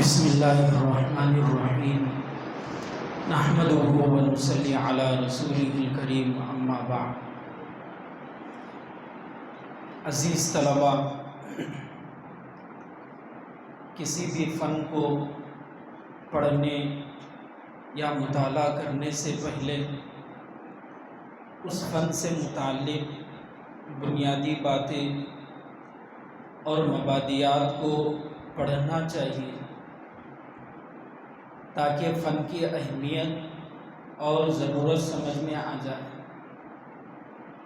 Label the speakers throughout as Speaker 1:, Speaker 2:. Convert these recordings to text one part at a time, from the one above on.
Speaker 1: بسم اللہ الرحمن الرحیم نحمدہ ونصلی علی رسولہ الکریم اما بعد۔ عزیز طلباء، کسی بھی فن کو پڑھنے یا مطالعہ کرنے سے پہلے اس فن سے متعلق بنیادی باتیں اور مبادیات کو پڑھنا چاہیے تاکہ فن کی اہمیت اور ضرورت سمجھ میں آ جائے،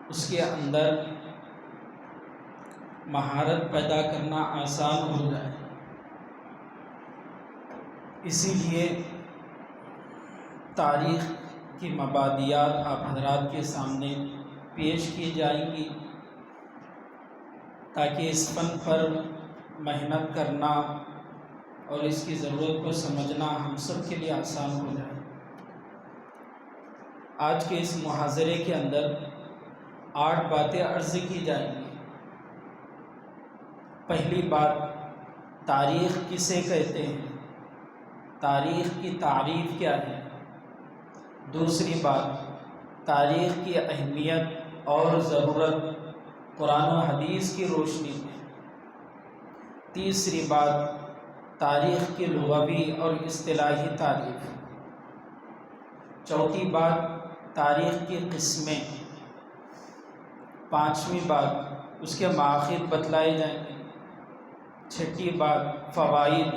Speaker 1: اس کے اندر مہارت پیدا کرنا آسان ہو جائے۔ اسی لیے تاریخ کی مبادیات آپ حضرات کے سامنے پیش کی جائیں گی تاکہ اس فن پر محنت کرنا اور اس کی ضرورت کو سمجھنا ہم سب کے لیے آسان ہو جائے۔ آج کے اس محاضرے کے اندر 8 باتیں عرض کی جائیں گی۔ پہلی بات، تاریخ کسے کہتے ہیں، تاریخ کی تعریف کیا ہے۔ دوسری بات، تاریخ کی اہمیت اور ضرورت قرآن و حدیث کی روشنی میں۔ تیسری بات، تاریخ کی لغوی اور اصطلاحی تعریف۔ چوتھی بات، تاریخ کی قسمیں۔ پانچویں بات، اس کے مآخذ بتلائے جائیں گے۔ چھٹی بات، فوائد،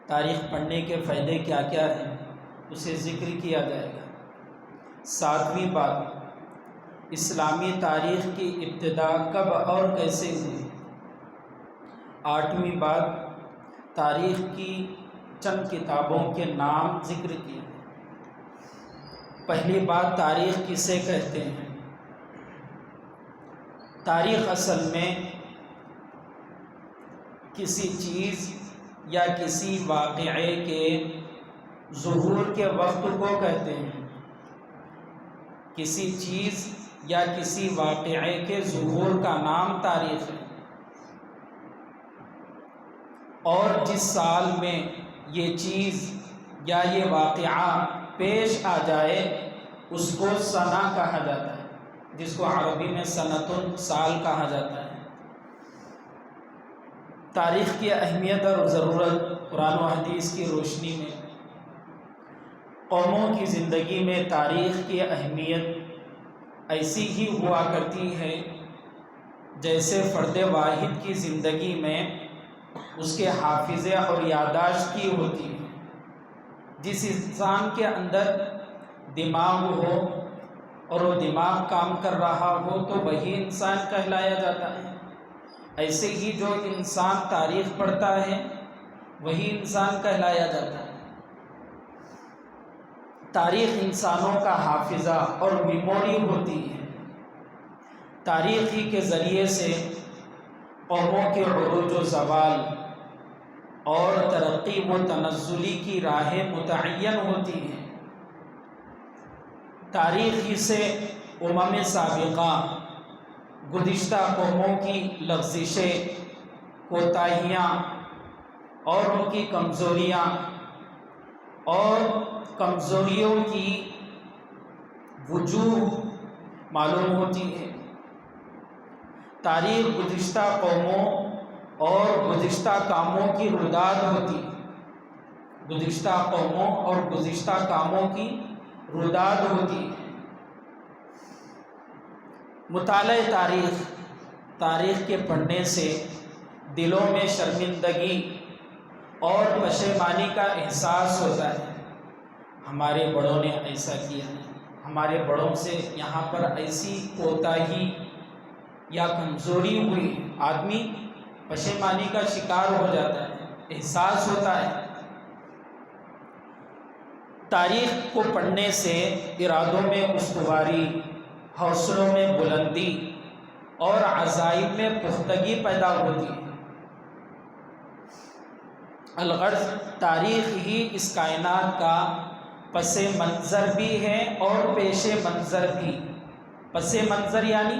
Speaker 1: تاریخ پڑھنے کے فائدے کیا کیا ہیں اسے ذکر کیا جائے گا۔ ساتویں بات، اسلامی تاریخ کی ابتدا کب اور کیسے ہوئی۔ آٹھویں بات، تاریخ کی چند کتابوں کے نام ذکر کیے۔ پہلی بات، تاریخ کسے کہتے ہیں۔ تاریخ اصل میں کسی چیز یا کسی واقعے کے ظہور کے وقت کو کہتے ہیں۔ کسی چیز یا کسی واقعے کے ظہور کا نام تاریخ ہے، اور جس سال میں یہ چیز یا یہ واقعہ پیش آ جائے اس کو سنہ کہا جاتا ہے، جس کو عربی میں سنۃ سال کہا جاتا ہے۔ تاریخ کی اہمیت اور ضرورت قرآن و حدیث کی روشنی میں۔ قوموں کی زندگی میں تاریخ کی اہمیت ایسی ہی ہوا کرتی ہے جیسے فرد واحد کی زندگی میں اس کے حافظے اور یادداشت کی ہوتی ہے۔ جس انسان کے اندر دماغ ہو اور وہ دماغ کام کر رہا ہو تو وہی انسان کہلایا جاتا ہے۔ ایسے ہی جو انسان تاریخ پڑھتا ہے وہی انسان کہلایا جاتا ہے۔ تاریخ انسانوں کا حافظہ اور میموری ہوتی ہے۔ تاریخ ہی کے ذریعے سے قوموں کے عروج و زوال اور ترقی و تنزلی کی راہیں متعین ہوتی ہیں۔ تاریخ ہی سے سابقہ گزشتہ قوموں کی لغزشیں، کوتاہیاں اور ان کی کمزوریاں اور کمزوریوں کی وجوہ معلوم ہوتی ہے۔ تاریخ گزشتہ قوموں اور گزشتہ کاموں کی رداد ہوتی ہے، گزشتہ قوموں اور گزشتہ کاموں کی رداد ہوتی ہے۔ مطالعہ تاریخ، تاریخ کے پڑھنے سے دلوں میں شرمندگی اور پشیمانی کا احساس ہوتا ہے۔ ہمارے بڑوں نے ایسا کیا، ہمارے بڑوں سے یہاں پر ایسی کوتاہی یا کمزوری ہوئی، آدمی پشیمانی کا شکار ہو جاتا ہے، احساس ہوتا ہے۔ تاریخ کو پڑھنے سے ارادوں میں استواری، حوصلوں میں بلندی اور عزائم میں پختگی پیدا ہوتی ہے۔ الغرض تاریخ ہی اس کائنات کا پس منظر بھی ہے اور پیش منظر بھی۔ پس منظر یعنی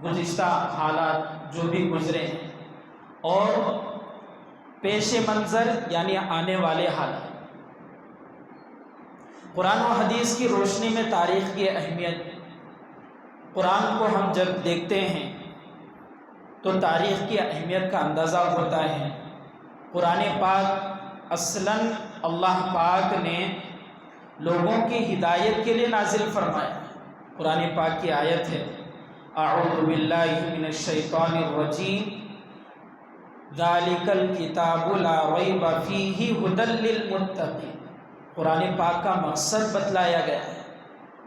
Speaker 1: گزشتہ حالات جو بھی گزرے ہیں، اور پیش منظر یعنی آنے والے حالات۔ قرآن و حدیث کی روشنی میں تاریخ کی اہمیت، قرآن کو ہم جب دیکھتے ہیں تو تاریخ کی اہمیت کا اندازہ ہوتا ہے۔ قرآن پاک اصلاً اللہ پاک نے لوگوں کی ہدایت کے لیے نازل فرمایا۔ قرآن پاک کی آیت ہے، اعوذ باللہ من الشیطان الرجیم ذالک الکتاب لا ریب فیہ ھدی للمتقین۔ قرآن پاک کا مقصد بتلایا گیا ہے،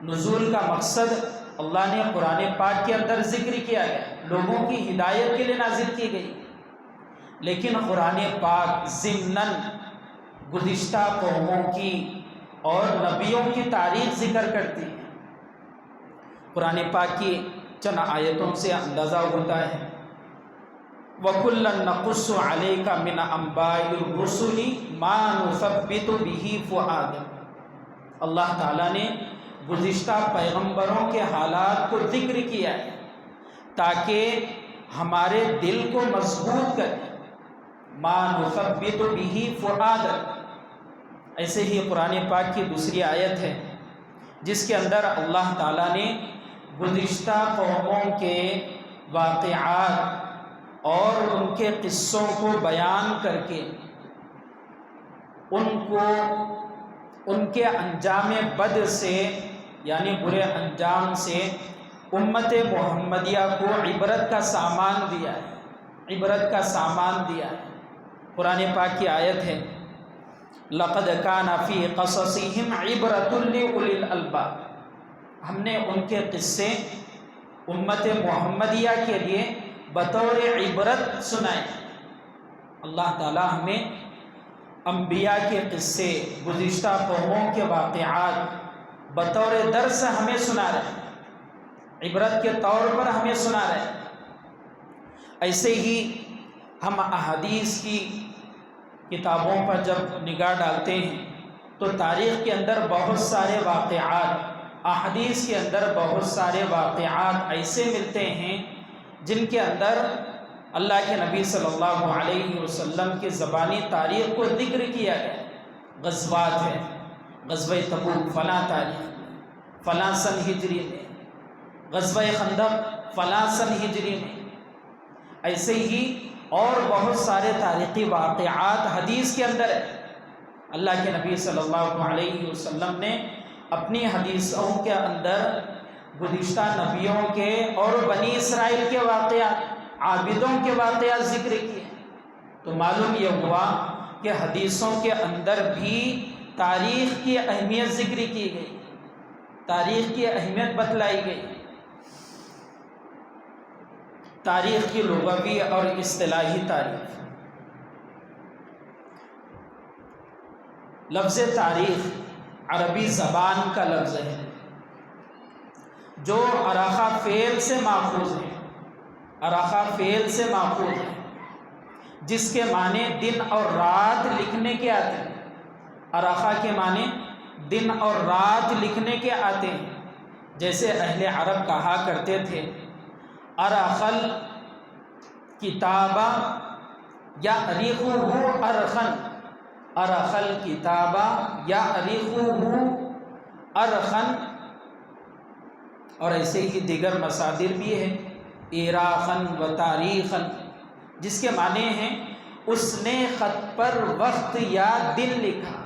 Speaker 1: نزول کا مقصد اللہ نے قرآن پاک کے اندر ذکر کیا گیا، لوگوں کی ہدایت کے لیے نازل کی گئی۔ لیکن قرآن پاک ضمناً گزشتہ قوموں کی اور نبیوں کی تاریخ ذکر کرتی ہے۔ قرآن پاک کی چند آیتوں سے اندازہ ہوتا ہے، وَكُلًّا نَقُصُّ عَلَيْكَ مِنْ أَنْبَاءِ الرُّسُلِ مَا نُثَبِّتُ بِهِ فُؤَادَكَ۔ اللہ تعالیٰ نے گزشتہ پیغمبروں کے حالات کو ذکر کیا ہے تاکہ ہمارے دل کو مضبوط کرے، مَا نُثَبِّتُ بِهِ فُؤَادَكَ۔ ایسے ہی قرآن پاک کی دوسری آیت ہے جس کے اندر اللہ تعالیٰ نے گزشتہ قوموں کے واقعات اور ان کے قصوں کو بیان کر کے ان کے انجام بد سے یعنی برے انجام سے امت محمدیہ کو عبرت کا سامان دیا ہے، عبرت کا سامان دیا ہے۔ قرآن پاک کی آیت ہے، لقد کان فی قصصہم عبرۃ لأولی الالباب۔ ہم نے ان کے قصے امت محمدیہ کے لیے بطور عبرت سنائے۔ اللہ تعالیٰ ہمیں انبیاء کے قصے، گزشتہ قوموں کے واقعات بطور درس ہمیں سنا رہے، عبرت کے طور پر ہمیں سنا رہے۔ ایسے ہی ہم احادیث کی کتابوں پر جب نگاہ ڈالتے ہیں تو تاریخ کے اندر بہت سارے واقعات، احادیث کے اندر بہت سارے واقعات ایسے ملتے ہیں جن کے اندر اللہ کے نبی صلی اللہ علیہ وسلم کی زبانی تاریخ کو ذکر کیا گیا۔ غزوات ہے، غزوہ تبوک فلاں تاریخ فلاں سن ہجری میں، غزوہ خندق فلاں سن ہجری میں، ایسے ہی اور بہت سارے تاریخی واقعات حدیث کے اندر ہے۔ اللہ کے نبی صلی اللہ علیہ وسلم نے اپنی حدیثوں کے اندر گزشتہ نبیوں کے اور بنی اسرائیل کے واقعات، عابدوں کے واقعات ذکر کیے، تو معلوم یہ ہوا کہ حدیثوں کے اندر بھی تاریخ کی اہمیت ذکر کی گئی، تاریخ کی اہمیت بتلائی گئی۔ تاریخ کی لغوی اور اصطلاحی تعریف۔ لفظ تاریخ عربی زبان کا لفظ ہے جو ارخا فعل سے ماخوذ ہے، ارخا فعل سے ماخوذ ہے، جس کے معنی دن اور رات لکھنے کے آتے ہیں۔ ارخا کے معنی دن اور رات لکھنے کے آتے ہیں، جیسے اہل عرب کہا کرتے تھے ارخل کتابہ یا اریخہ ارخن، ارخل کتابہ یا اریخہ ارخن، اور ایسے ہی دیگر مصادر بھی ہیں، ایراخن و تاریخن، جس کے معنی ہیں اس نے خط پر وقت یا دن لکھا۔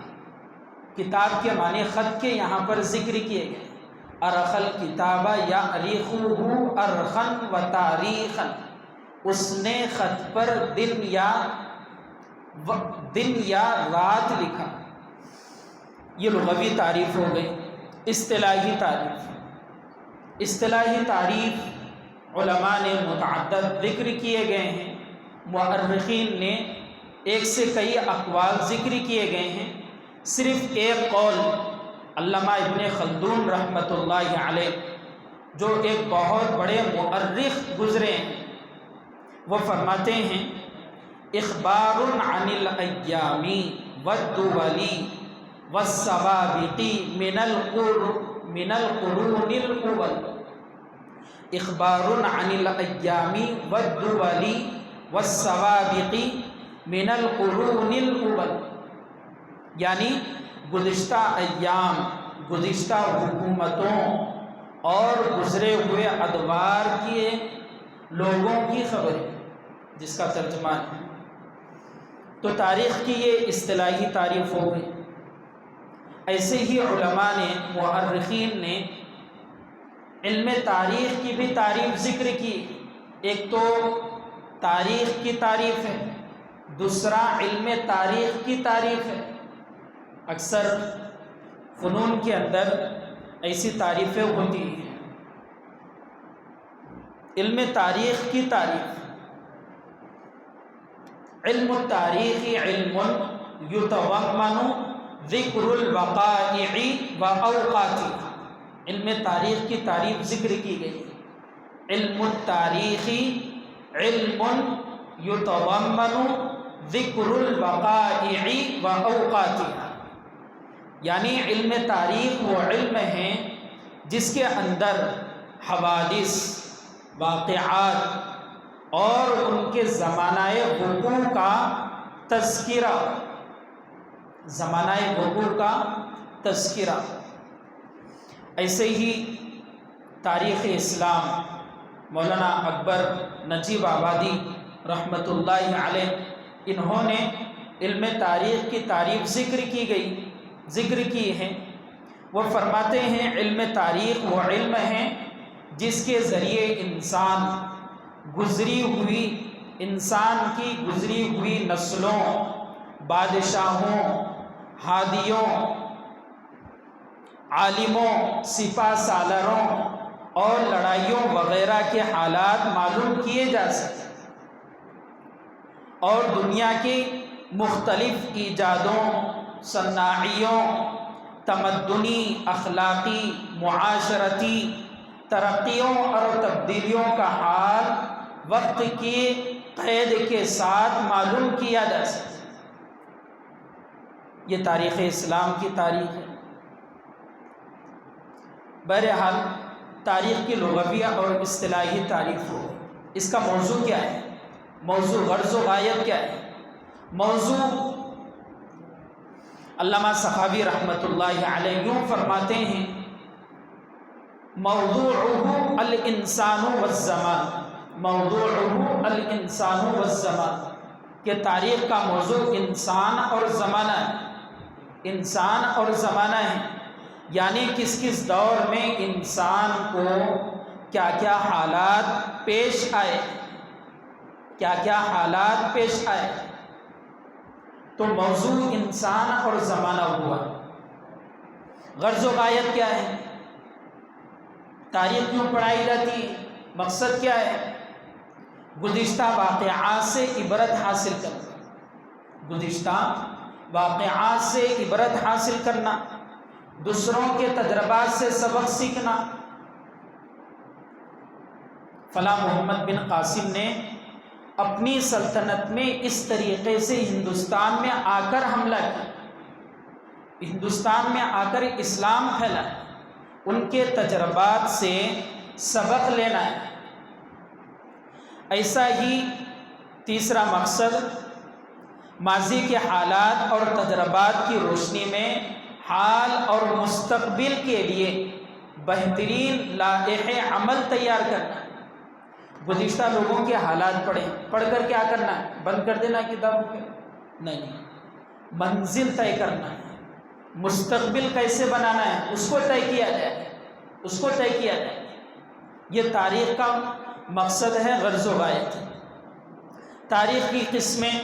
Speaker 1: کتاب کے معنی خط کے یہاں پر ذکر کیے گئے، ارخل کتابہ یا اریخہ ارخن و تاریخن، اس نے خط پر دن یا رات لکھا۔ یہ لغوی تعریف ہو گئی۔ اصطلاحی تعریف، اصطلاحی تعریف علماء نے متعدد ذکر کیے گئے ہیں، مؤرخین نے ایک سے کئی اقوال ذکر کیے گئے ہیں۔ صرف ایک قول علامہ ابن خلدون رحمۃ اللہ علیہ، جو ایک بہت بڑے مؤرخ گزرے ہیں، وہ فرماتے ہیں اخبار عن الایام والدول والسوابق من القرون الاول، اخبار عن الایام والدول والسوابق من القرون الاول، یعنی گزشتہ ایام، گزشتہ حکومتوں اور گزرے ہوئے ادوار کے لوگوں کی خبر، جس کا ترجمہ ہے۔ تو تاریخ کی یہ اصطلاحی تعریف ہو گئی۔ ایسے ہی علماء نے، مؤرخین نے علم تاریخ کی بھی تعریف ذکر کی۔ ایک تو تاریخ کی تعریف ہے، دوسرا علم تاریخ کی تعریف ہے۔ اکثر فنون کے اندر ایسی تعریفیں ہوتی ہیں۔ علم تاریخ کی تعریف: علم التاریخ علم یتضمن ذکر الوقائع و اوقاتها۔ علم تاریخ کی تعریف ذکر کی گئی۔ علم التاریخ علم یتضمن ذکر الوقائع و اوقاتها، یعنی علم تاریخ وہ علم ہے جس کے اندر حوادث، واقعات اور ان کے زمانہ وقوع کا تذکرہ، زمانہ وقوع کا تذکرہ۔ ایسے ہی تاریخ اسلام مولانا اکبر نجیب آبادی رحمۃ اللہ علیہ، انہوں نے علم تاریخ کی تعریف ذکر کی ہے۔ وہ فرماتے ہیں علم تاریخ وہ علم ہے جس کے ذریعے انسان کی گزری ہوئی نسلوں، بادشاہوں، ہادیوں، عالموں، سپہ سالاروں اور لڑائیوں وغیرہ کے حالات معلوم کیے جا سکیں، اور دنیا کی مختلف ایجادوں، صناعیوں، تمدنی، اخلاقی، معاشرتی ترقیوں اور تبدیلیوں کا حال وقت کی قید کے ساتھ معلوم کیا جا سکے۔ یہ تاریخ اسلام کی تاریخ ہے۔ بہرحال تاریخ کی لغویہ اور اصطلاحی تعریف ہو، اس کا موضوع کیا ہے، موضوع غرض و غایت کیا ہے؟ موضوع علامہ سخاوی رحمۃ اللہ علیہ یوں فرماتے ہیں: موضوعہ الانسان والزمان، موضوعہ الانسان والزمان، کہ تاریخ کا موضوع انسان اور زمانہ ہے، انسان اور زمانہ ہے، یعنی کس کس دور میں انسان کو کیا کیا حالات پیش آئے، کیا کیا حالات پیش آئے۔ تو موضوع انسان اور زمانہ ہوا۔ غرض و غایت کیا ہے؟ تاریخ کیوں پڑھائی جاتی ہے؟ مقصد کیا ہے؟ گزشتہ واقعات سے عبرت حاصل کرنا، گزشتہ واقعات سے عبرت حاصل کرنا، دوسروں کے تجربات سے سبق سیکھنا۔ فلاں محمد بن قاسم نے اپنی سلطنت میں اس طریقے سے ہندوستان میں آ کر حملہ کیا، ہندوستان میں آ کر اسلام پھیلا، ان کے تجربات سے سبق لینا ہے۔ ایسا ہی تیسرا مقصد، ماضی کے حالات اور تجربات کی روشنی میں حال اور مستقبل کے لیے بہترین لائحہ عمل تیار کرنا۔ گزشتہ لوگوں کے حالات پڑھ کر کیا کرنا ہے؟ بند کر دینا کتابوں کے؟ نہیں، منزل طے کرنا ہے، مستقبل کیسے بنانا ہے اس کو طے کیا جائے، یہ تاریخ کا مقصد ہے، غرض و غایت۔ تاریخ کی قسمیں،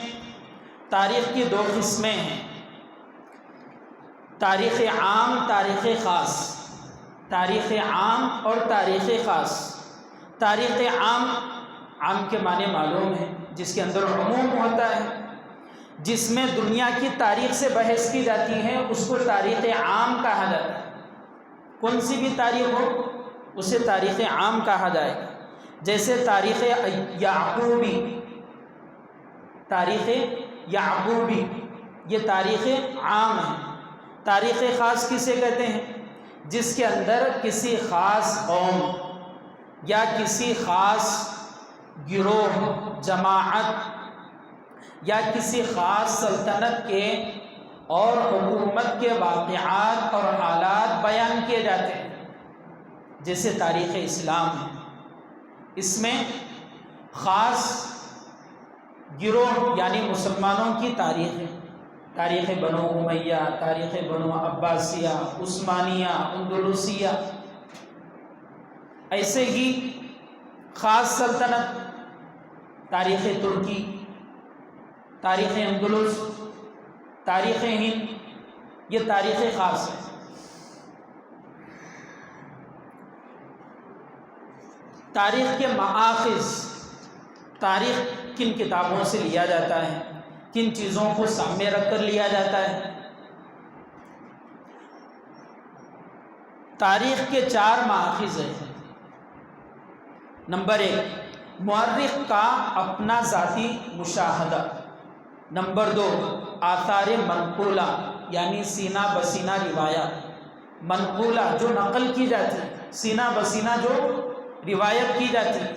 Speaker 1: تاریخ کی دو قسمیں ہیں: تاریخ عام، تاریخ خاص، تاریخ عام اور تاریخ خاص۔ تاریخ عام کے معنی معلوم ہے، جس کے اندر عموم ہوتا ہے، جس میں دنیا کی تاریخ سے بحث کی جاتی ہے، اس کو تاریخ عام کہا جاتا ہے۔ کون سی بھی تاریخ ہو اسے تاریخ عام کہا جائے گا، جیسے تاریخ یعقوبی، تاریخ یعقوبی یہ تاریخ عام ہے۔ تاریخ خاص کسے کہتے ہیں؟ جس کے اندر کسی خاص قوم یا کسی خاص گروہ، جماعت یا کسی خاص سلطنت کے اور حکومت کے واقعات اور حالات بیان کیے جاتے ہیں، جیسے تاریخ اسلام ہے، اس میں خاص گروہ یعنی مسلمانوں کی تاریخ ہے، تاریخ بنو امیہ، تاریخ بنو عباسیہ، عثمانیہ، اندلسیہ، ایسے ہی خاص سلطنت، تاریخ ترکی، تاریخ اندلس، تاریخ ہند، یہ تاریخ خاص ہے۔ تاریخ کے مآخذ، تاریخ کن کتابوں سے لیا جاتا ہے، کن چیزوں کو سامنے رکھ کر لیا جاتا ہے۔ تاریخ کے 4 مآخذ ہیں۔ نمبر 1، مورخ کا اپنا ذاتی مشاہدہ۔ نمبر 2، آثار منقولہ یعنی سینہ بسینہ روایات، منقولہ جو نقل کی جاتی ہے، سینہ بسینہ جو روایت کی جاتی ہے،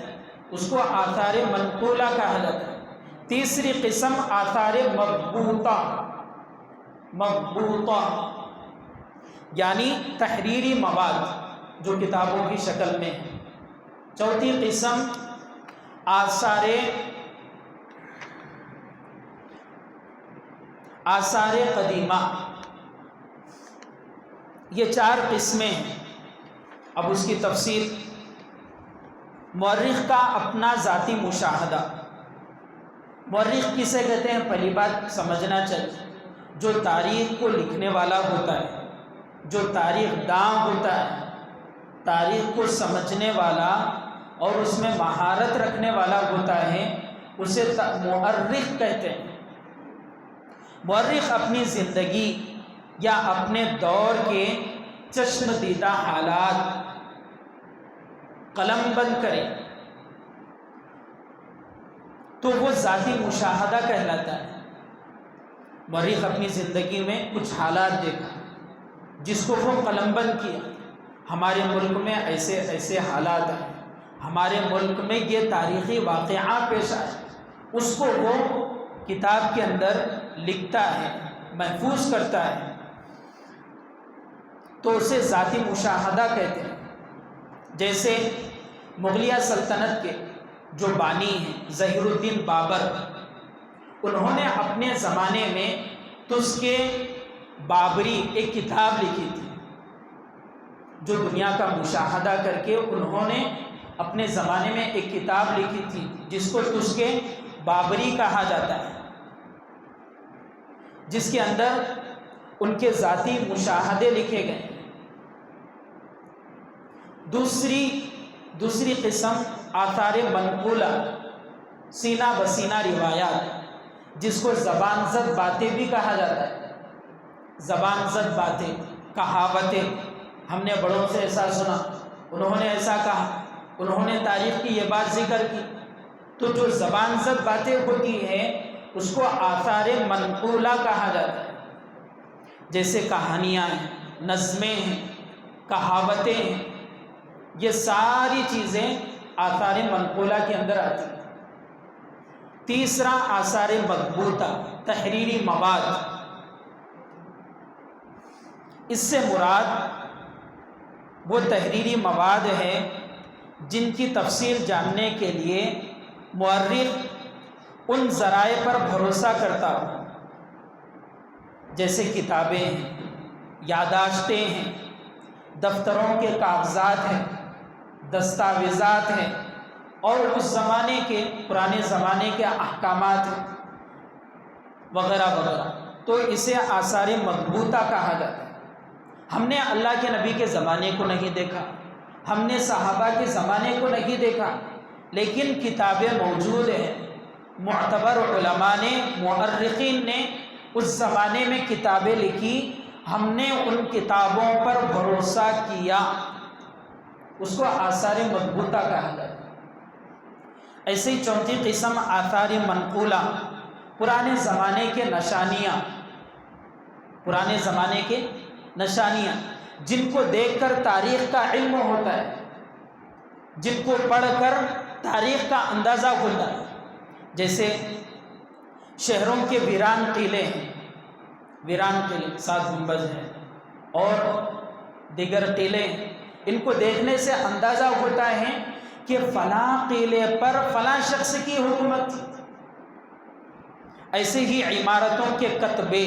Speaker 1: اس کو آثار منقولہ کہا جاتا ہے۔ تیسری قسم آثار مضبوطہ، مضبوطہ یعنی تحریری مواد جو کتابوں کی شکل میں ہے۔ چوتھی قسم آثار قدیمہ۔ یہ 4 قسمیں ہیں۔ اب اس کی تفصیل، مورخ کا اپنا ذاتی مشاہدہ۔ مورخ کسے کہتے ہیں؟ پہلی بات سمجھنا چاہیے، جو تاریخ کو لکھنے والا ہوتا ہے، جو تاریخ داں ہوتا ہے، تاریخ کو سمجھنے والا اور اس میں مہارت رکھنے والا ہوتا ہے، اسے مؤرخ کہتے ہیں۔ مؤرخ اپنی زندگی یا اپنے دور کے چشم دیدہ حالات قلم بند کرے تو وہ ذاتی مشاہدہ کہلاتا ہے۔ مؤرخ اپنی زندگی میں کچھ حالات دیکھا جس کو وہ قلم بند کیا، ہمارے ملک میں ایسے ایسے حالات ہیں، ہمارے ملک میں یہ تاریخی واقعہ پیش آئے، اس کو وہ کتاب کے اندر لکھتا ہے، محفوظ کرتا ہے، تو اسے ذاتی مشاہدہ کہتے ہیں۔ جیسے مغلیہ سلطنت کے جو بانی ہیں ظہیر الدین بابر، انہوں نے اپنے زمانے میں تذکِ بابری ایک کتاب لکھی تھی، جو دنیا کا مشاہدہ کر کے انہوں نے اپنے زمانے میں ایک کتاب لکھی تھی جس کو تذکِ بابری کہا جاتا ہے، جس کے اندر ان کے ذاتی مشاہدے لکھے گئے۔ دوسری قسم آثار منقولہ، سینہ بسینہ روایات، جس کو زبان زد باتیں بھی کہا جاتا ہے۔ زبان زد باتیں، کہاوتیں، ہم نے بڑوں سے ایسا سنا، انہوں نے ایسا کہا، انہوں نے تاریخ کی یہ بات ذکر کی، تو جو زبان زد باتیں ہوتی ہیں اس کو آثار منقولہ کہا جاتا ہے۔ جیسے کہانیاں ہیں، نظمیں ہیں، کہاوتیں ہیں، یہ ساری چیزیں آثار منقولہ کے اندر آتی ہیں۔ تیسرا آثار مضبوطہ، تحریری مواد۔ اس سے مراد وہ تحریری مواد ہے جن کی تفصیل جاننے کے لیے مؤرخ ان ذرائع پر بھروسہ کرتا ہو، جیسے کتابیں ہیں، یادداشتیں ہیں، دفتروں کے کاغذات ہیں، دستاویزات ہیں، اور اس زمانے کے پرانے زمانے کے احکامات ہیں وغیرہ وغیرہ، تو اسے آثار مضبوطہ کہا جاتا ہے۔ ہم نے اللہ کے نبی کے زمانے کو نہیں دیکھا، ہم نے صحابہ کے زمانے کو نہیں دیکھا، لیکن کتابیں موجود ہیں، معتبر علماء نے، مؤرخین نے اس زمانے میں کتابیں لکھی، ہم نے ان کتابوں پر بھروسہ کیا، اس کو آثار مضبوطہ کہا جاتا ہے۔ ایسے ہی چوتھی قسم آثار منقولہ، پرانے زمانے کے نشانیاں، پرانے زمانے کے نشانیاں جن کو دیکھ کر تاریخ کا علم ہوتا ہے، جن کو پڑھ کر تاریخ کا اندازہ ہوتا ہے۔ جیسے شہروں کے ویران قلعے ہیں، ویران قلعے 7 گنبد ہیں اور دیگر قلعے، ان کو دیکھنے سے اندازہ ہوتا ہے کہ فلاں قلعے پر فلاں شخص کی حکومت تھی۔ ایسے ہی عمارتوں کے کتبے،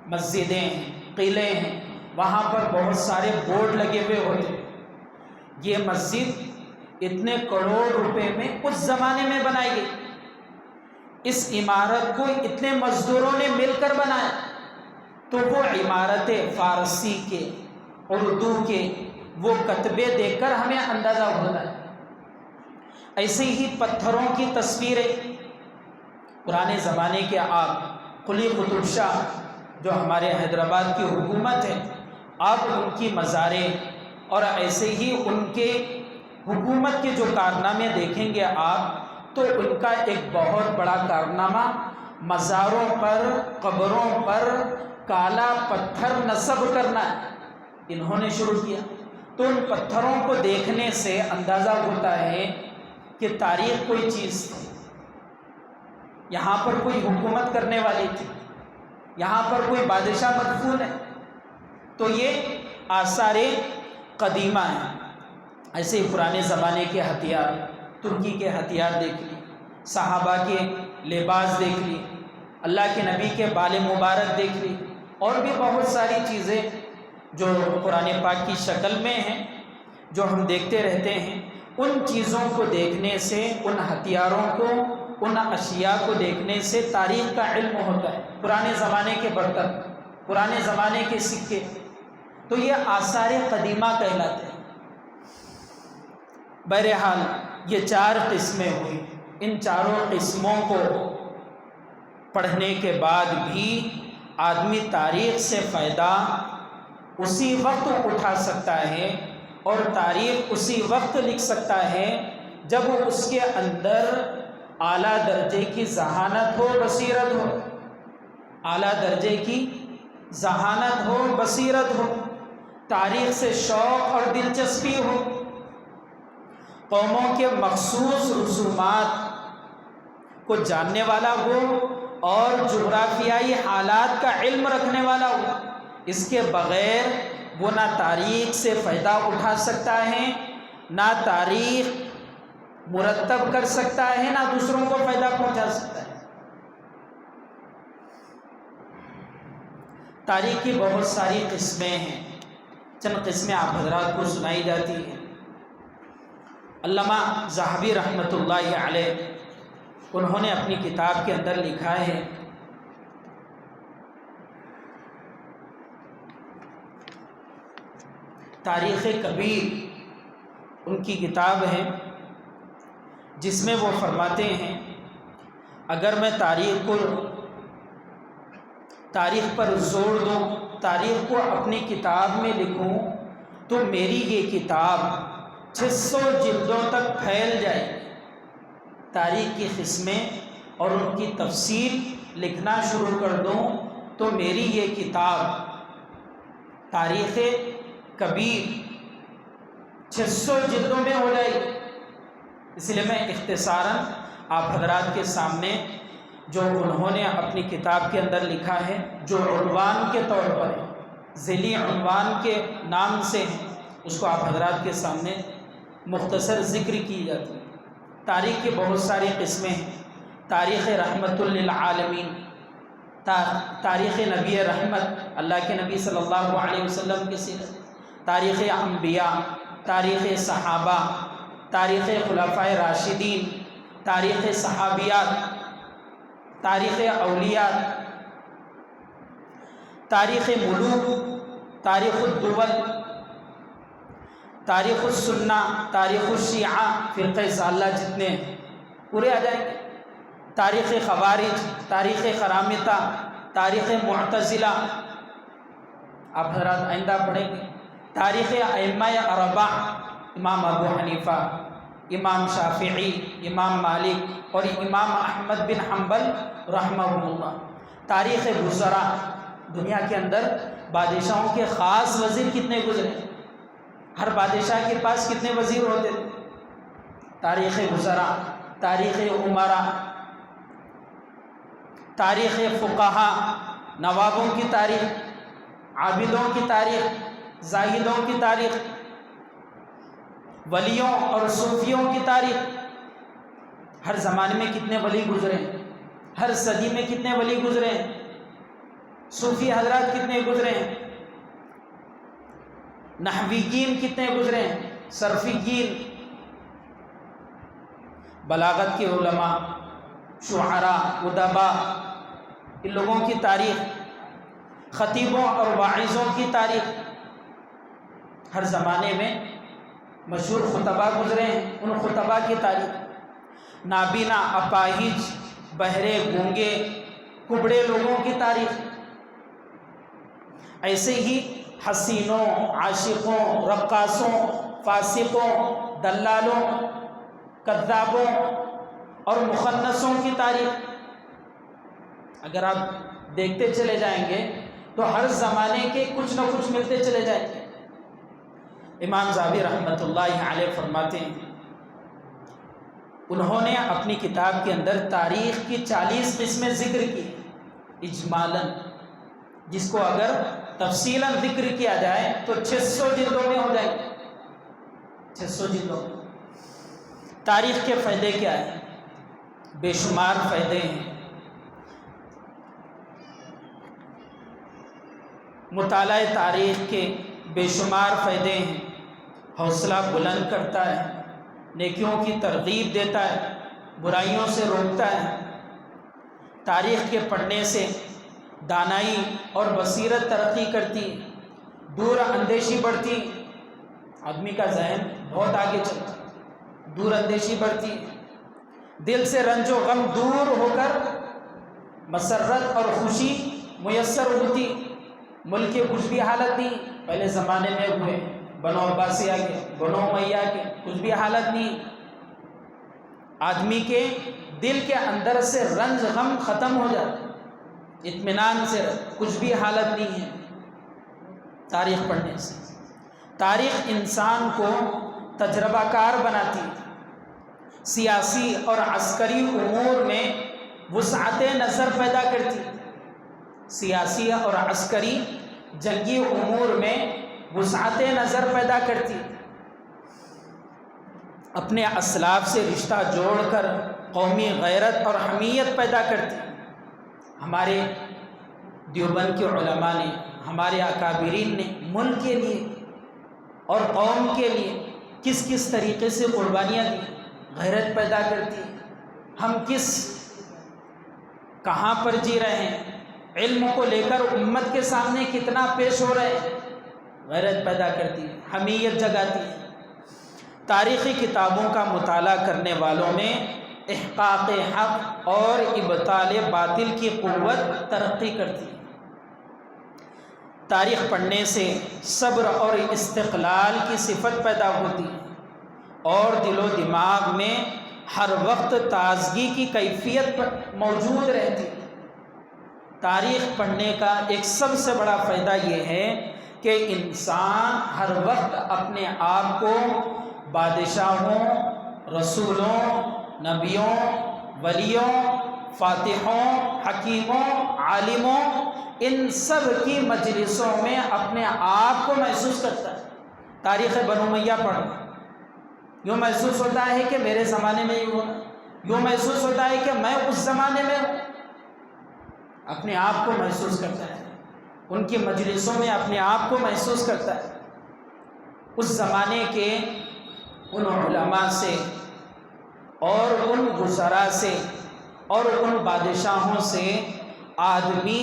Speaker 1: مسجدیں ہیں، قلعے ہیں، وہاں پر بہت سارے بورڈ لگے ہوئے ہوتے ہیں۔ یہ مسجد اتنے کروڑ روپے میں اس زمانے میں بنائی گئی، اس عمارت کو اتنے مزدوروں نے مل کر بنایا، تو وہ عمارتیں فارسی کے، اردو کے وہ کتبے دیکھ کر ہمیں اندازہ ہوتا ہے۔ ایسے ہی پتھروں کی تصویریں، پرانے زمانے کے آپ قلی قطب شاہ جو ہمارے حیدرآباد کی حکومت ہے، آپ ان کی مزاریں اور ایسے ہی ان کے حکومت کے جو کارنامے دیکھیں گے آپ، تو ان کا ایک بہت بڑا کارنامہ مزاروں پر، قبروں پر کالا پتھر نصب کرنا انہوں نے شروع کیا۔ تو ان پتھروں کو دیکھنے سے اندازہ ہوتا ہے کہ تاریخ کوئی چیز تھی، یہاں پر کوئی حکومت کرنے والی تھی، یہاں پر کوئی بادشاہ مدفون ہے۔ تو یہ آثار قدیمہ ہیں۔ ایسے ہی پرانے زمانے کے ہتھیار، ترکی کے ہتھیار دیکھ لی، صحابہ کے لباس دیکھ لی، اللہ کے نبی کے بال مبارک دیکھ لی، اور بھی بہت ساری چیزیں جو قرآن پاک کی شکل میں ہیں، جو ہم دیکھتے رہتے ہیں۔ ان چیزوں کو دیکھنے سے، ان ہتھیاروں کو، ان اشیاء کو دیکھنے سے تاریخ کا علم ہوتا ہے۔ پرانے زمانے کے برتن، پرانے زمانے کے سکے، تو یہ آثار قدیمہ کہلاتے ہیں۔ بہرحال یہ 4 قسمیں ہوئی، ان چاروں قسموں کو پڑھنے کے بعد بھی آدمی تاریخ سے فائدہ اسی وقت اٹھا سکتا ہے، اور تاریخ اسی وقت لکھ سکتا ہے جب اس کے اندر اعلیٰ درجے کی ذہانت ہو، بصیرت ہو، اعلیٰ درجے کی ذہانت ہو، بصیرت ہو، تاریخ سے شوق اور دلچسپی ہو، قوموں کے مخصوص رسومات کو جاننے والا ہو، اور جغرافیائی حالات کا علم رکھنے والا ہو۔ اس کے بغیر وہ نہ تاریخ سے فائدہ اٹھا سکتا ہے، نہ تاریخ مرتب کر سکتا ہے، نہ دوسروں کو فائدہ پہنچا سکتا ہے۔ تاریخ کی بہت ساری قسمیں ہیں، چند قسمیں آپ حضرات کو سنائی جاتی ہیں۔ علامہ ذہبی رحمۃ اللہ علیہ، انہوں نے اپنی کتاب کے اندر لکھا ہے، تاریخ کبیر ان کی کتاب ہے، جس میں وہ فرماتے ہیں اگر میں تاریخ پر زور دوں، تاریخ کو اپنی کتاب میں لکھوں، تو میری یہ کتاب 600 جلدوں تک پھیل جائے۔ تاریخ کی قسمیں اور ان کی تفصیل لکھنا شروع کر دوں تو میری یہ کتاب تاریخ کبیر 600 جلدوں میں ہو جائے گی۔ اس لیے میں اختصاراً آپ حضرات کے سامنے جو انہوں نے اپنی کتاب کے اندر لکھا ہے، جو عنوان کے طور پر ہے، ذیلی عنوان کے نام سے ہے، اس کو آپ حضرات کے سامنے مختصر ذکر کی جاتی ہے۔ تاریخ کی بہت ساری قسمیں ہیں۔ تاریخ رحمت للعالمین، تاریخ نبی رحمت، اللہ کے نبی صلی اللہ علیہ وسلم کی سیرت، تاریخ انبیاء، تاریخ صحابہ، تاریخ خلفائے راشدین، تاریخ صحابیات، تاریخ اولیاء، تاریخ ملوک، تاریخ الدول، تاریخ السنہ، تاریخ الشیعہ، فرقہ ضالہ جتنے پورے آ جائیں گے، تاریخ خوارج، تاریخ خرامطہ، تاریخ معتزلہ، آپ حضرات آئندہ پڑھیں گے، تاریخ ائمہ اربعہ، امام ابو حنیفہ، امام شافعی، امام مالک اور امام احمد بن حنبل رحمہ اللہ، تاریخ وزراء، دنیا کے اندر بادشاہوں کے خاص وزیر کتنے گزرے، ہر بادشاہ کے پاس کتنے وزیر ہوتے تھے، تاریخ وزراء، تاریخ امراء، تاریخ فقہا، نوابوں کی تاریخ، عابدوں کی تاریخ، زاہدوں کی تاریخ، ولیوں اور صوفیوں کی تاریخ. ہر زمانے میں کتنے ولی گزرے ہیں، ہر صدی میں کتنے ولی گزرے ہیں، صوفی حضرات کتنے گزرے ہیں، نحویین کتنے گزرے ہیں، صرفیین، بلاغت کے علماء، شعراء، ادباء، ان لوگوں کی تاریخ، خطیبوں اور واعظوں کی تاریخ. ہر زمانے میں مشہور خطباء گزرے ہیں، ان خطباء کی تاریخ. نابینا، اپاہج، بہرے، گونگے، کبڑے لوگوں کی تاریخ. ایسے ہی حسینوں، عاشقوں، رقاصوں، فاسقوں، دلالوں، کذابوں اور مخنثوں کی تاریخ. اگر آپ دیکھتے چلے جائیں گے تو ہر زمانے کے کچھ نہ کچھ ملتے چلے جائیں گے. امام ذہبی رحمۃ اللہ علیہ فرماتے ہیں، انہوں نے اپنی کتاب کے اندر تاریخ کی 40 قسمیں ذکر کی اجمالاً، جس کو اگر تفصیلاً ذکر کیا جائے تو 600 جلدوں میں ہو جائے گا. 600 جلدوں میں. تاریخ کے فائدے کیا ہیں؟ بے شمار فائدے ہیں. مطالعہ تاریخ کے بے شمار فائدے ہیں. حوصلہ بلند کرتا ہے، نیکیوں کی ترغیب دیتا ہے، برائیوں سے روکتا ہے. تاریخ کے پڑھنے سے دانائی اور بصیرت ترقی کرتی، دور اندیشی بڑھتی. آدمی کا ذہن بہت آگے چلتا، دور اندیشی بڑھتی، دل سے رنج و غم دور ہو کر مسرت اور خوشی میسر ہوتی. ملک کے کچھ بھی حالت نہیں، پہلے زمانے میں ہوئے بنو عباسیہ کے، بنو امیہ کے، کچھ بھی حالت نہیں. آدمی کے دل کے اندر سے رنج غم ختم ہو جاتا، اطمینان سے، کچھ بھی حالت نہیں ہے تاریخ پڑھنے سے. تاریخ انسان کو تجربہ کار بناتی، سیاسی اور عسکری امور میں وسعت نظر پیدا کرتی. سیاسی اور عسکری جنگی امور میں وسعت نظر پیدا کرتی. اپنے اسلاف سے رشتہ جوڑ کر قومی غیرت اور حمیت پیدا کرتی. ہمارے دیوبند کے علماء نے، ہمارے اکابرین نے ملک کے لیے اور قوم کے لیے کس کس طریقے سے قربانیاں دی. غیرت پیدا کرتی، ہم کہاں پر جی رہے ہیں، علم کو لے کر امت کے سامنے کتنا پیش ہو رہے ہیں. غیرت پیدا کرتی، حمیت جگاتی. تاریخی کتابوں کا مطالعہ کرنے والوں میں احقاق حق اور ابطال باطل کی قوت ترقی کرتی. تاریخ پڑھنے سے صبر اور استقلال کی صفت پیدا ہوتی اور دل و دماغ میں ہر وقت تازگی کی کیفیت موجود رہتی. تاریخ پڑھنے کا ایک سب سے بڑا فائدہ یہ ہے کہ انسان ہر وقت اپنے آپ کو بادشاہوں، رسولوں، نبیوں، ولیوں، فاتحوں، حکیموں، عالموں، ان سب کی مجلسوں میں اپنے آپ کو محسوس کرتا ہے. تاریخ بنو امیہ پڑھ یوں محسوس ہوتا ہے کہ میرے زمانے میں یہ ہوا، یوں محسوس ہوتا ہے کہ میں اس زمانے میں ہوں. اپنے آپ کو محسوس کرتا ہے، ان کی مجلسوں میں اپنے آپ کو محسوس کرتا ہے. اس زمانے کے ان علماء سے اور ان وزراء سے اور ان بادشاہوں سے آدمی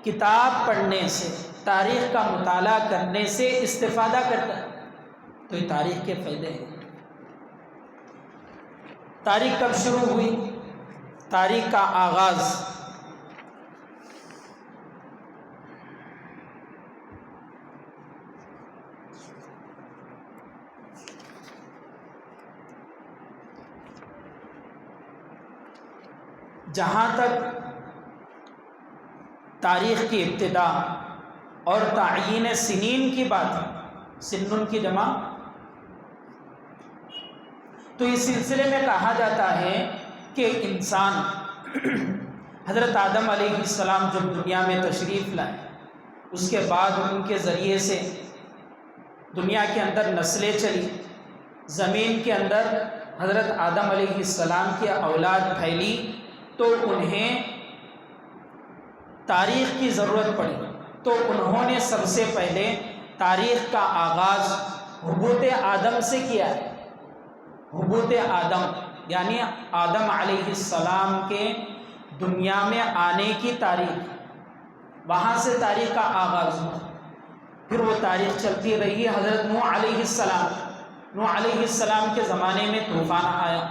Speaker 1: کتاب پڑھنے سے، تاریخ کا مطالعہ کرنے سے استفادہ کرتا ہے. تو یہ تاریخ کے فائدے ہیں. تاریخ کب شروع ہوئی؟ تاریخ کا آغاز جہاں تک تاریخ کی ابتدا اور تعیین سنین کی بات ہے، سنن کی جمع، تو اس سلسلے میں کہا جاتا ہے کہ انسان حضرت آدم علیہ السلام جب دنیا میں تشریف لائے، اس کے بعد ان کے ذریعے سے دنیا کے اندر نسلیں چلی، زمین کے اندر حضرت آدم علیہ السلام کی اولاد پھیلی، تو انہیں تاریخ کی ضرورت پڑی، تو انہوں نے سب سے پہلے تاریخ کا آغاز حبوط آدم سے کیا ہے۔ حبوط آدم یعنی آدم علیہ السلام کے دنیا میں آنے کی تاریخ، وہاں سے تاریخ کا آغاز ہوا، پھر وہ تاریخ چلتی رہی۔ حضرت نوح علیہ السلام کے زمانے میں طوفان آیا،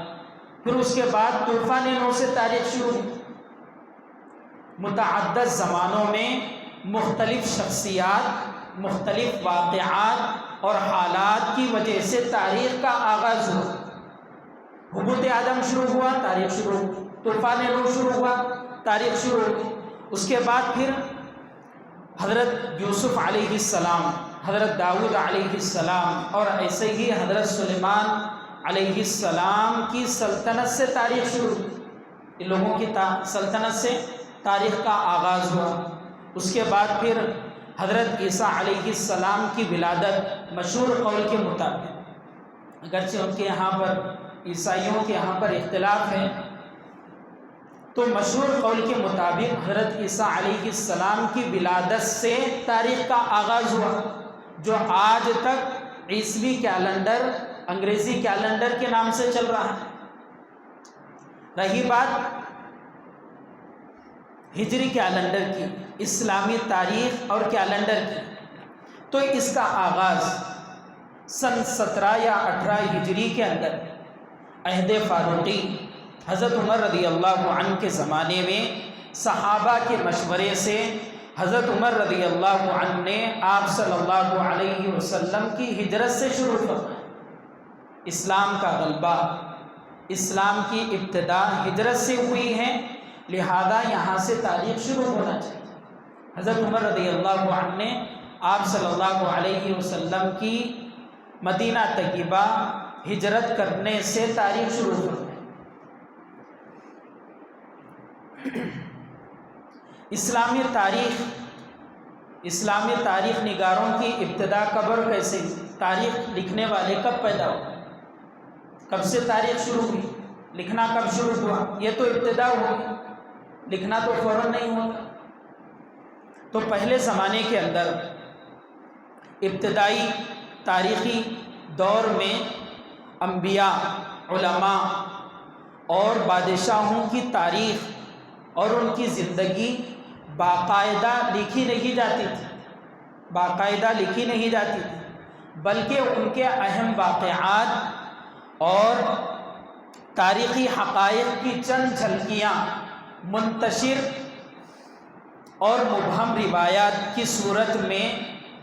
Speaker 1: پھر اس کے بعد طوفان نوح سے تاریخ شروع ہوئی۔ متعدد زمانوں میں مختلف شخصیات، مختلف واقعات اور حالات کی وجہ سے تاریخ کا آغاز ہوا۔ حبوط آدم شروع ہوا، تاریخ شروع ہوئی، طوفان نوح شروع ہوا، تاریخ شروع ہوئی۔ اس کے بعد پھر حضرت یوسف علیہ السلام، حضرت داؤد علیہ السلام اور ایسے ہی حضرت سلیمان علیہ السلام کی سلطنت سے تاریخ شروع ہوئی۔ ان لوگوں کی سلطنت سے تاریخ کا آغاز ہوا۔ اس کے بعد پھر حضرت عیسیٰ علیہ السلام کی ولادت مشہور قول کے مطابق، اگرچہ ان کے یہاں پر عیسائیوں کے یہاں پر اختلاف ہے، تو مشہور قول کے مطابق حضرت عیسیٰ علیہ السلام کی ولادت سے تاریخ کا آغاز ہوا، جو آج تک عیسوی کیلنڈر، انگریزی کیلنڈر کے نام سے چل رہا ہے۔ رہی بات ہجری کیلنڈر کی، اسلامی تاریخ اور کیلنڈر کی، تو اس کا آغاز سن 17 یا 18 ہجری کے اندر عہد فاروقی حضرت عمر رضی اللہ عنہ کے زمانے میں صحابہ کے مشورے سے حضرت عمر رضی اللہ عنہ نے آپ صلی اللہ علیہ وسلم کی ہجرت سے شروع فرمایا۔ اسلام کا غلبہ، اسلام کی ابتدا ہجرت سے ہوئی ہے، لہذا یہاں سے تاریخ شروع ہونا چاہیے۔ حضرت عمر رضی اللہ عنہ نے آپ صلی اللہ علیہ وسلم کی مدینہ طیبہ ہجرت کرنے سے تاریخ شروع ہوئی۔ اسلامی تاریخ نگاروں کی ابتدا کب اور کیسے، تاریخ لکھنے والے کب پیدا ہوئے، کب سے تاریخ شروع ہوئی، لکھنا کب شروع ہوا، یہ تو ابتدا ہوئی، لکھنا تو فوراً نہیں ہوتا۔ تو پہلے زمانے کے اندر ابتدائی تاریخی دور میں انبیاء، علماء اور بادشاہوں کی تاریخ اور ان کی زندگی باقاعدہ لکھی نہیں جاتی تھی، بلکہ ان کے اہم واقعات اور تاریخی حقائق کی چند جھلکیاں منتشر اور مبہم روایات کی صورت میں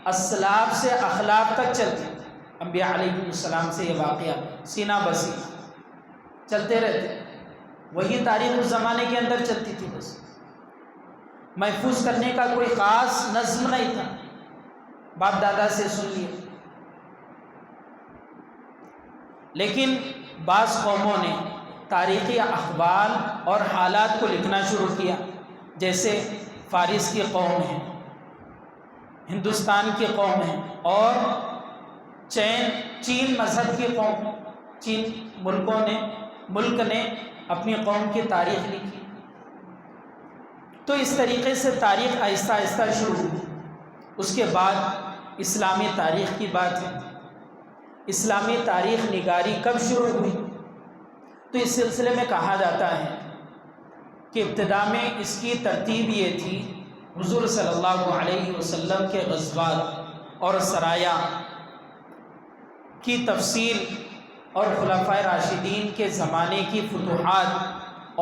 Speaker 1: اسلاف سے اخلاف تک چلتی تھی۔ انبیاء علیہ السلام سے یہ واقعہ سینہ بسینہ چلتے رہتے، وہی تاریخ اس زمانے کے اندر چلتی تھی، بس محفوظ کرنے کا کوئی خاص نظم نہیں تھا، باپ دادا سے سن لیے۔ لیکن بعض قوموں نے تاریخی احوال اور حالات کو لکھنا شروع کیا، جیسے فارس کی قوم ہے، ہندوستان کی قوم ہے، اور چین مذہب کی قوم، چین ملک نے اپنی قوم کی تاریخ لکھی۔ تو اس طریقے سے تاریخ آہستہ آہستہ شروع ہوئی۔ اس کے بعد اسلامی تاریخ کی بات ہے۔ اسلامی تاریخ نگاری کب شروع ہوئی؟ تو اس سلسلے میں کہا جاتا ہے کہ ابتدا میں اس کی ترتیب یہ تھی، حضور صلی اللہ علیہ وسلم کے غزوات اور سرایا کی تفصیل اور خلفائے راشدین کے زمانے کی فتوحات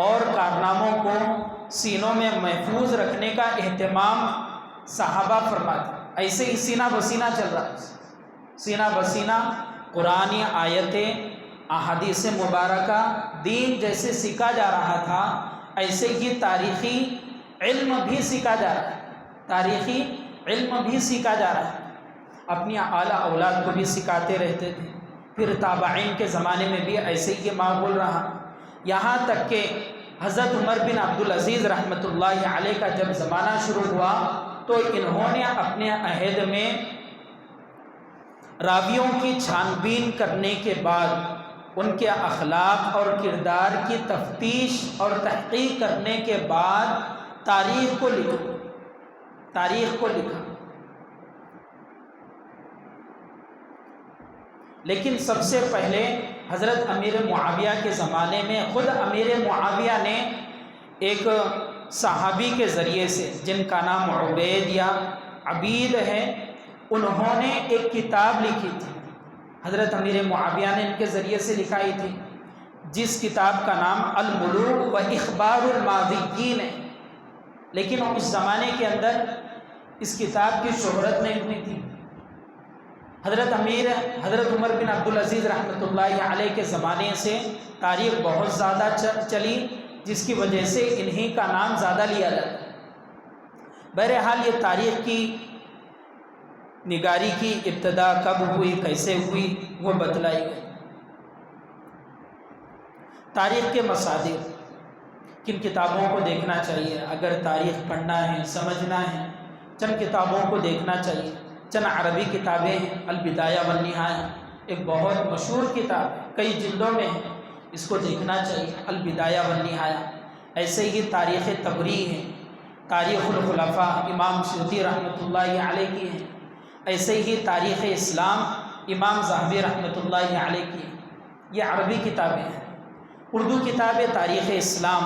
Speaker 1: اور کارناموں کو سینوں میں محفوظ رکھنے کا اہتمام صحابہ فرماتے۔ ایسے ہی سینہ بسینہ چل رہا ہے، سینہ بسینہ قرآنی آیتیں، احادیث مبارکہ، دین جیسے سیکھا جا رہا تھا، ایسے ہی تاریخی علم بھی سیکھا جا رہا ہے، اپنی اعلیٰ اولاد کو بھی سکھاتے رہتے تھے۔ پھر تابعین کے زمانے میں بھی ایسے ہی ماحول رہا، یہاں تک کہ حضرت عمر بن عبدالعزیز رحمۃ اللہ علیہ کا جب زمانہ شروع ہوا تو انہوں نے اپنے عہد میں راویوں کی چھان بین کرنے کے بعد ان کے اخلاق اور کردار کی تفتیش اور تحقیق کرنے کے بعد تاریخ کو لکھا۔ لیکن سب سے پہلے حضرت امیر معاویہ کے زمانے میں خود امیر معاویہ نے ایک صحابی کے ذریعے سے، جن کا نام عبید یا عبید ہے، انہوں نے ایک کتاب لکھی تھی، حضرت امیر معاویہ نے ان کے ذریعے سے لکھائی تھی، جس کتاب کا نام الملوک و اخبار الماضیین ہے۔ لیکن اس زمانے کے اندر اس کتاب کی شہرت نہیں ہوئی تھی۔ حضرت عمر بن عبدالعزیز رحمۃ اللہ علیہ کے زمانے سے تاریخ بہت زیادہ چلی، جس کی وجہ سے انہی کا نام زیادہ لیا جاتا ہے۔ بہرحال یہ تاریخ کی نگاری کی ابتدا کب ہوئی، کیسے ہوئی، وہ بتلائی گئی۔ تاریخ کے مصادر، کن کتابوں کو دیکھنا چاہیے اگر تاریخ پڑھنا ہے، سمجھنا ہے؟ چند کتابوں کو دیکھنا چاہیے۔ چند عربی کتابیں ہیں، البدایہ والنہایہ ایک بہت مشہور کتاب ہے، کئی جلدوں میں ہے، اس کو دیکھنا چاہیے، البدایہ والنہایہ۔ ایسے ہی تاریخ تبری ہے، تاریخ الخلفاء امام سیوطی رحمۃ اللہ علیہ کی ہے۔ ایسے ہی تاریخ اسلام امام ذہبی رحمۃ اللہ علیہ کی ہے۔ یہ عربی کتابیں ہیں۔ اردو کتاب تاریخ اسلام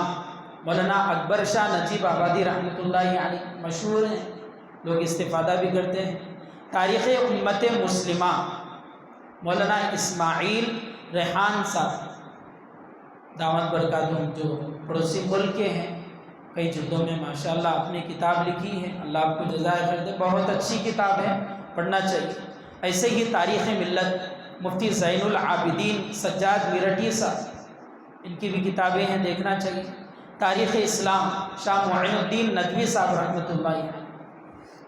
Speaker 1: مولانا اکبر شاہ نجیب آبادی رحمۃ اللہ علیہ مشہور ہیں، لوگ استفادہ بھی کرتے ہیں۔ تاریخ امت مسلمہ مولانا اسماعیل ریحان صاحب دعوت برکاتہم، جو پڑوسی ملک کے ہیں، کئی جلدوں میں ماشاءاللہ اپنی کتاب لکھی ہے، اللہ آپ کو جزائے خیر دے، بہت اچھی کتاب ہے، پڑھنا چاہیے۔ ایسے ہی تاریخ ملت مفتی زین العابدین سجاد میرٹھی صاحب، ان کی بھی کتابیں ہیں، دیکھنا چاہیے۔ تاریخ اسلام شاہ معین الدین ندوی صاحب رحمۃ اللہ علیہ۔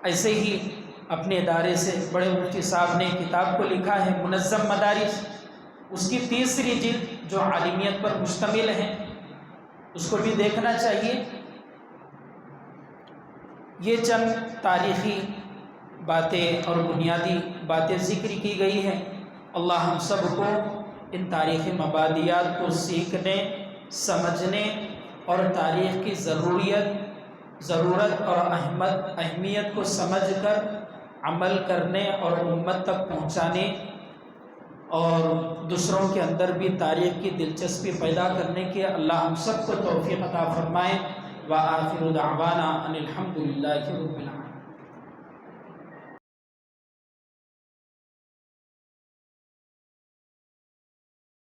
Speaker 1: ایسے ہی اپنے ادارے سے بڑے مفتی صاحب نے کتاب کو لکھا ہے منظم مدارس، اس کی تیسری جلد جو عالمیت پر مشتمل ہے، اس کو بھی دیکھنا چاہیے۔ یہ چند تاریخی باتیں اور بنیادی باتیں ذکر کی گئی ہیں۔ اللہ ہم سب کو ان تاریخی مبادیات کو سیکھنے، سمجھنے اور تاریخ کی ضرورت اور اہمیت کو سمجھ کر عمل کرنے اور امت تک پہنچانے اور دوسروں کے اندر بھی تاریخ کی دلچسپی پیدا کرنے کے اللہ ہم سب کو توفیق عطا فرمائے۔ وآخر دعوانا ان الحمد للہ رب العالمین۔